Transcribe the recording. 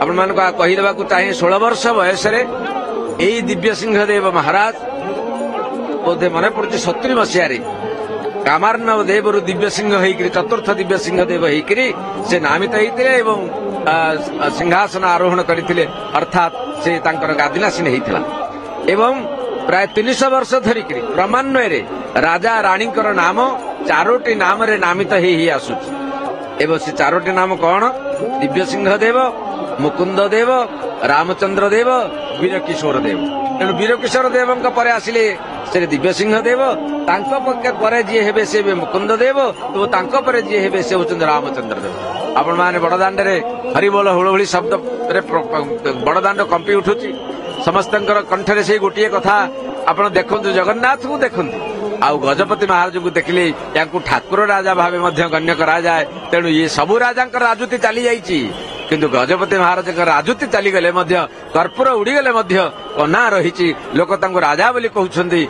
आपण मान कहीदेवाक चाहे 16 वर्ष बयस यही दिव्य सिंहदेव महाराज बोधे मन पड़े 70 मसीह कामार्णव देव दिव्य सिंह होकर चतुर्थ दिव्य सिंहदेव होकर से नामित होते सिंहासन आरोहण करते अर्थात से गादिनासीन होता एवं प्राय 300 वर्ष धरिक क्रमान्वय राजा रानी नाम 4टी नाम रे नामित ही आसुची एवं से 4टी नाम कौन दिव्य सिंहदेव मुकुंद देव रामचंद्र देव वीरकिशोर देव तेणु वीरकिशोर देव पर आसिले से दिव्य सिंहदेव जी हेबे से मुकुंद देव तो पर जी हेबे से होचंद रामचंद्र देव आपण माने बड़दाण्डे हरिबोल हुलहुली शब्द बड़दाण्ड कंपी उठुची समस्त कंठरे से गोटे कथा आपण देखु जगन्नाथ को देखु आउ गजपति महाराज को देखिले या ठाकुर राजा भावे गण्य करा जाए तेणु ये सबु राजा राजुति चली जाइए किंतु गजपति महाराज राजुति चलीगले कर्पूर उड़ीगले कना रही लोक राजा बोली कहउछंती।